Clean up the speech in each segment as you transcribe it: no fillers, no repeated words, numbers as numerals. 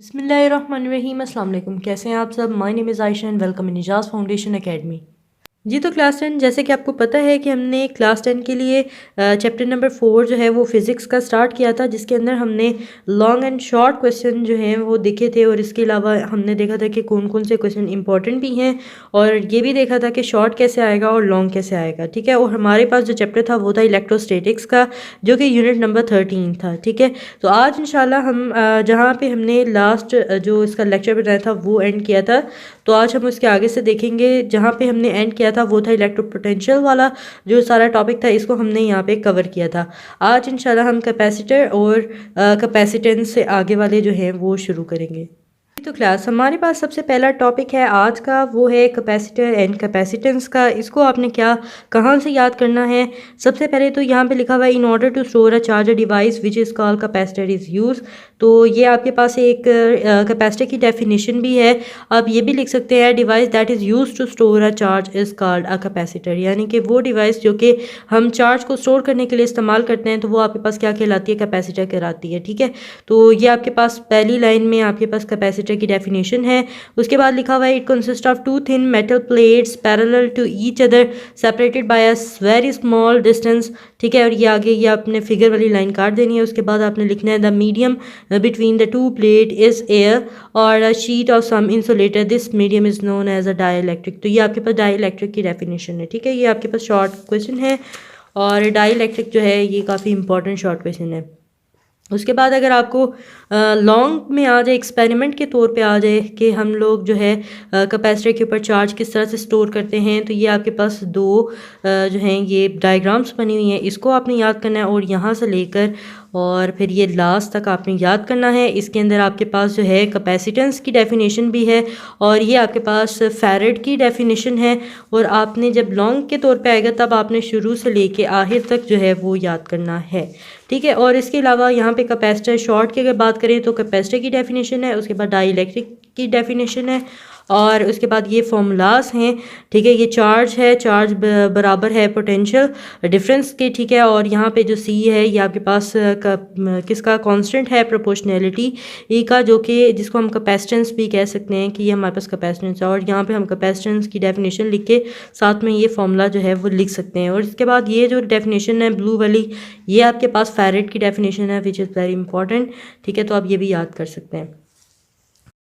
बिस्मिल्लाहिर्रहमानिर्रहीम अस्सलाम वालेकुम। कैसे हैं आप सब? My name is Ayesha and welcome in Ejaz foundation academy. जी, तो क्लास 10 जैसे कि आपको पता है कि हमने क्लास 10 के लिए चैप्टर नंबर 4 जो है वो फ़िज़िक्स का स्टार्ट किया था, जिसके अंदर हमने लॉन्ग एंड शॉर्ट क्वेश्चन जो हैं वो देखे थे। और इसके अलावा हमने देखा था कि कौन कौन से क्वेश्चन इंपॉर्टेंट भी हैं, और ये भी देखा था कि शॉर्ट कैसे आएगा और लॉन्ग कैसे आएगा। ठीक है, और हमारे पास जो चैप्टर था वो था इलेक्ट्रोस्टैटिक्स का, जो कि यूनिट नंबर 13 था। ठीक है, तो आज इंशाल्लाह हम जहाँ पे हमने लास्ट जो इसका लेक्चर बनाया था वो एंड किया था, तो आज हम उसके आगे से देखेंगे। जहाँ पे हमने एंड किया था वो था इलेक्ट्रोपोटेंशियल वाला, जो सारा टॉपिक था इसको हमने यहाँ पे कवर किया था। आज इंशाल्लाह हम कैपेसिटर और कैपेसिटेंस से आगे वाले जो हैं वो शुरू करेंगे। तो क्लास हमारे पास सबसे पहला टॉपिक है आज का, वो है कैपेसिटर एंड कैपेसिटेंस का। इसको आपने क्या कहाँ से याद करना है? सबसे पहले तो यहाँ पे लिखा हुआ है in order to store a charger device which is called capacitor is use. तो ये आपके पास एक कैपेसिटर की डेफिनेशन भी है। आप ये भी लिख सकते हैं device that is use to store a charge is called a capacitor, यानी कि वो डिवाइस जो कि हम चार्ज को स्टोर करने के लिए इस्तेमाल करते हैं, तो वो आपके पास क्या कहलाती है? कैपेसिटर कहलाती है। ठीक है, तो ये आपके पास पहली लाइन में आपके पास कैपेसिटर की डेफिनेशन है। उसके बाद लिखा हुआ है it consist of two thin metal plates parallel to each other separated by a very small distance. ठीक है, और ये आगे ये आपने फिगर वाली लाइन काट देनी है। उसके बाद आपने लिखना है the medium between the two plate is air और a sheet of some insulator, this medium is known as a dielectric. तो ये आपके पास डाइलेक्ट्रिक की डेफिनेशन है। ठीक है, ये आपके पास शॉर्ट क्वेश्चन है, और डाइलेक्ट्रिक जो है ये काफ़ी इंपॉर्टेंट शॉर्ट क्वेश्चन है। उसके बाद अगर आपको लॉन्ग में आ जाए, एक्सपेरिमेंट के तौर पे आ जाए कि हम लोग जो है कैपेसिटर के ऊपर चार्ज किस तरह से स्टोर करते हैं, तो ये आपके पास दो जो हैं ये डायग्राम्स बनी हुई हैं, इसको आपने याद करना है। और यहाँ से लेकर और फिर ये लास्ट तक आपने याद करना है। इसके अंदर आपके पास जो है कैपेसिटेंस की डेफिनेशन भी है, और ये आपके पास फैरेड की डेफिनेशन है। और आपने जब लॉन्ग के तौर पे आएगा तब आपने शुरू से लेके आखिर तक जो है वो याद करना है। ठीक है, और इसके अलावा यहाँ पे कैपेसिटर शॉर्ट की अगर बात करें तो कैपेसिटर की डेफिनेशन है, उसके बाद डाइलेक्ट्रिक की डेफिनेशन है, और उसके बाद ये फॉर्मूलाज हैं। ठीक है, ये चार्ज है, चार्ज बराबर है पोटेंशियल डिफरेंस के। ठीक है, और यहाँ पे जो सी है ये आपके पास किसका कांस्टेंट है? प्रोपोर्शनैलिटी ई का, जो कि जिसको हम कैपेसिटेंस भी कह सकते हैं कि ये हमारे पास कैपेसिटेंस है। और यहाँ पे हम कैपेसिटेंस की डेफिनेशन लिख के साथ में ये फॉर्मूला जो है वो लिख सकते हैं। और इसके बाद ये जो डेफिनेशन है ब्लू वाली, ये आपके पास फैरेड की डेफिनेशन है विच इज़ वेरी इंपॉर्टेंट। ठीक है, तो आप ये भी याद कर सकते हैं।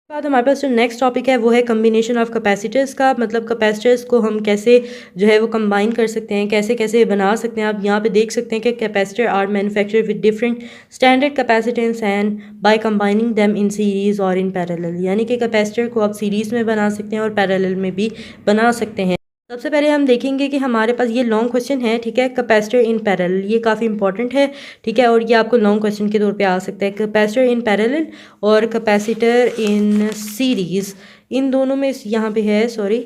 बाद हमारे पास जो नेक्स्ट टॉपिक है वो है कम्बिनेशन ऑफ कैपेसिटर्स का, मतलब कैपेसिटर्स को हम कैसे जो है वो कंबाइन कर सकते हैं, कैसे कैसे बना सकते हैं। आप यहाँ पे देख सकते हैं कि capacitor are manufacture with different standard capacitance and by combining them in series और इन पैरेलल, यानी कि कैपेसिटर को आप सीरीज़ में बना सकते हैं और पैरेलल में भी बना सकते हैं। सबसे पहले हम देखेंगे कि हमारे पास ये लॉन्ग क्वेश्चन है। ठीक है, कैपेसिटर इन पैरेलल, ये काफ़ी इंपॉर्टेंट है। ठीक है, और ये आपको लॉन्ग क्वेश्चन के तौर पे आ सकता है। कैपेसिटर इन पैरेलल और कैपेसिटर इन सीरीज़, इन दोनों में यहाँ पे है, सॉरी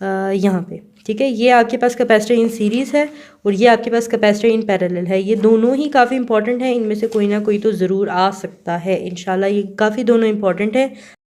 यहाँ पे। ठीक है, ये आपके पास कैपेसिटर इन सीरीज़ है और ये आपके पास कैपेसिटर इन पैरेलल है। ये दोनों ही काफ़ी इंपॉर्टेंट है, इनमें से कोई ना कोई तो ज़रूर आ सकता है इंशाल्लाह। ये काफ़ी दोनों इंपॉर्टेंट है,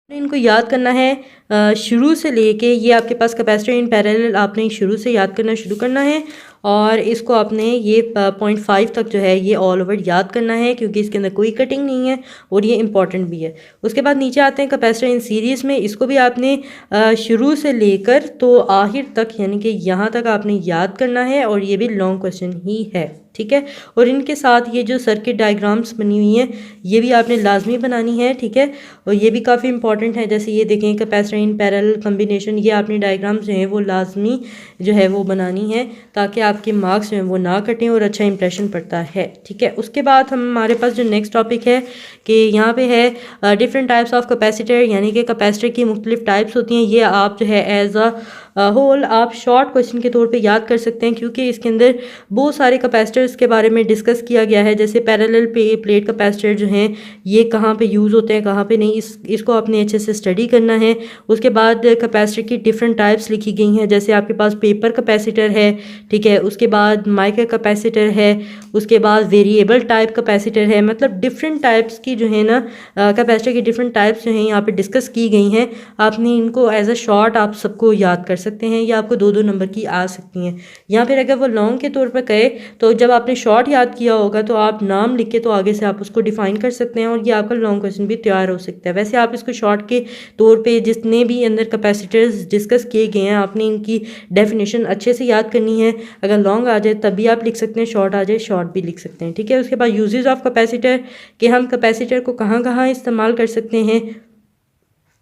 इनको याद करना है शुरू से लेके। ये आपके पास कैपेसिटर इन पैरेलल आपने शुरू से याद करना शुरू करना है, और इसको आपने ये 0.5 तक जो है ये ऑल ओवर याद करना है, क्योंकि इसके अंदर कोई कटिंग नहीं है और ये इंपॉर्टेंट भी है। उसके बाद नीचे आते हैं कैपेसिटर इन सीरीज़ में, इसको भी आपने शुरू से लेकर तो आखिर तक यानी कि यहाँ तक आपने याद करना है, और ये भी लॉन्ग क्वेश्चन ही है। ठीक है, और इनके साथ ये जो सर्किट डायग्राम्स बनी हुई हैं ये भी आपने लाजमी बनानी है। ठीक है, और ये भी काफ़ी इंपॉर्टेंट है। जैसे ये देखें कैपेसिटर इन पैरेलल कम्बिनेशन, ये आपने डायग्राम्स जो हैं वो लाजमी जो है वो बनानी है, ताकि आपके मार्क्स जो हैं वो ना कटें और अच्छा इंप्रेशन पड़ता है। ठीक है, उसके बाद हमारे पास जो नेक्स्ट टॉपिक है कि यहाँ पे है डिफरेंट टाइप्स ऑफ कैपेसिटर, यानी कि कैपेसिटर की मुख्तलिफ टाइप्स होती हैं। ये आप जो है एज अ होल आप शॉर्ट क्वेश्चन के तौर पे याद कर सकते हैं, क्योंकि इसके अंदर बहुत सारे कैपेसिटर्स के बारे में डिस्कस किया गया है। जैसे पैरेलल प्लेट कैपेसिटर जो हैं ये कहाँ पे यूज़ होते हैं, कहाँ पे नहीं, इसको आपने अच्छे से स्टडी करना है। उसके बाद कैपेसिटर की डिफरेंट टाइप्स लिखी गई हैं, जैसे आपके पास पेपर कैपेसिटर है। ठीक है, उसके बाद माइक्रो कैपेसिटर है, उसके बाद वेरिएबल टाइप कैपेसिटर है। मतलब डिफरेंट टाइप्स की जो है ना कैपेसिटर की डिफरेंट टाइप्स जो हैं यहाँ पे डिस्कस की गई हैं। आपने इनको एज अ शॉर्ट आप सबको याद कर सकते हैं या आपको 2-2 नंबर की आ सकती हैं। या फिर अगर वो लॉन्ग के तौर पर कहे तो जब आपने शॉर्ट याद किया होगा तो आप नाम लिख के तो आगे से आप उसको डिफ़ाइन कर सकते हैं और ये आपका लॉन्ग क्वेश्चन भी तैयार हो सकता है। वैसे आप इसको शॉर्ट के तौर पे जितने भी अंदर कैपेसिटर्स डिस्कस किए गए हैं आपने इनकी डेफिनेशन अच्छे से याद करनी है। अगर लॉन्ग आ जाए तब भी आप लिख सकते हैं, शॉर्ट आ जाए शॉर्ट भी लिख सकते हैं, ठीक है। उसके बाद यूजेस ऑफ कैपेसिटर कि हम कैपेसिटर को कहाँ कहाँ इस्तेमाल कर सकते हैं,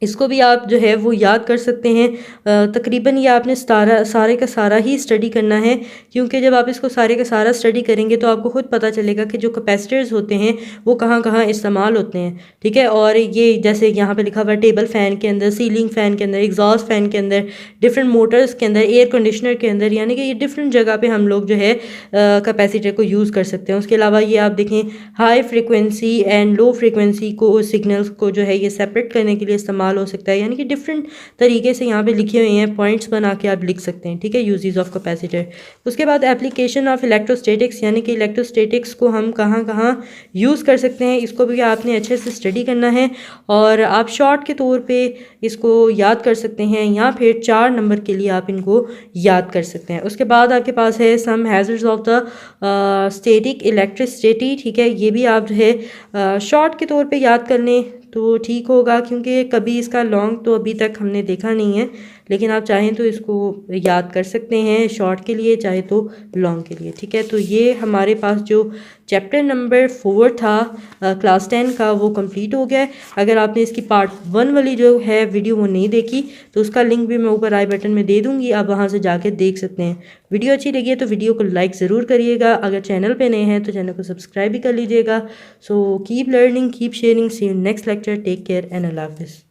इसको भी आप जो है वो याद कर सकते हैं। तकरीबन ये आपने सारे का सारा ही स्टडी करना है, क्योंकि जब आप इसको सारे का सारा स्टडी करेंगे तो आपको खुद पता चलेगा कि जो कैपेसिटर्स होते हैं वो कहाँ कहाँ इस्तेमाल होते हैं, ठीक है। और ये जैसे यहाँ पे लिखा हुआ है टेबल फ़ैन के अंदर, सीलिंग फ़ैन के अंदर, एग्जॉस्ट फ़ैन के अंदर, डिफरेंट मोटर्स के अंदर, एयर कंडीशनर के अंदर, यानी कि ये डिफरेंट जगह पे हम लोग जो है कैपेसिटर को यूज़ कर सकते हैं। उसके अलावा ये आप देखें high frequency and low frequency को सिग्नल्स को जो है ये सेपरेट करने के लिए इस्तेमाल हो सकता है, यानी कि डिफरेंट तरीके से यहाँ पे लिखे हुए हैं, पॉइंट्स बना के आप लिख सकते हैं, ठीक है, यूजेस ऑफ कैपेसिटर। उसके बाद एप्लीकेशन ऑफ इलेक्ट्रोस्टैटिक्स, यानी कि इलेक्ट्रोस्टैटिक्स को हम कहाँ कहाँ यूज़ कर सकते हैं, इसको भी आपने अच्छे से स्टडी करना है और आप शॉर्ट के तौर पे इसको याद कर सकते हैं या फिर 4 नंबर के लिए आप इनको याद कर सकते हैं। उसके बाद आपके पास है some hazards of the static electricity, ठीक है, ये भी आप जो है शॉर्ट के तौर पे याद कर लें तो ठीक होगा, क्योंकि कभी इसका लॉन्ग तो अभी तक हमने देखा नहीं है, लेकिन आप चाहें तो इसको याद कर सकते हैं शॉर्ट के लिए, चाहे तो लॉन्ग के लिए, ठीक है। तो ये हमारे पास जो चैप्टर नंबर 4 था क्लास 10 का वो कंप्लीट हो गया है। अगर आपने इसकी पार्ट 1 वाली जो है वीडियो वो नहीं देखी तो उसका लिंक भी मैं ऊपर आई बटन में दे दूँगी, आप वहाँ से जाके देख सकते हैं। वीडियो अच्छी लगी है तो वीडियो को लाइक ज़रूर करिएगा, अगर चैनल पे नए हैं तो चैनल को सब्सक्राइब भी कर लीजिएगा। So keep learning, keep sharing, see you next lecture, take care and अल्लाह हाफिज़।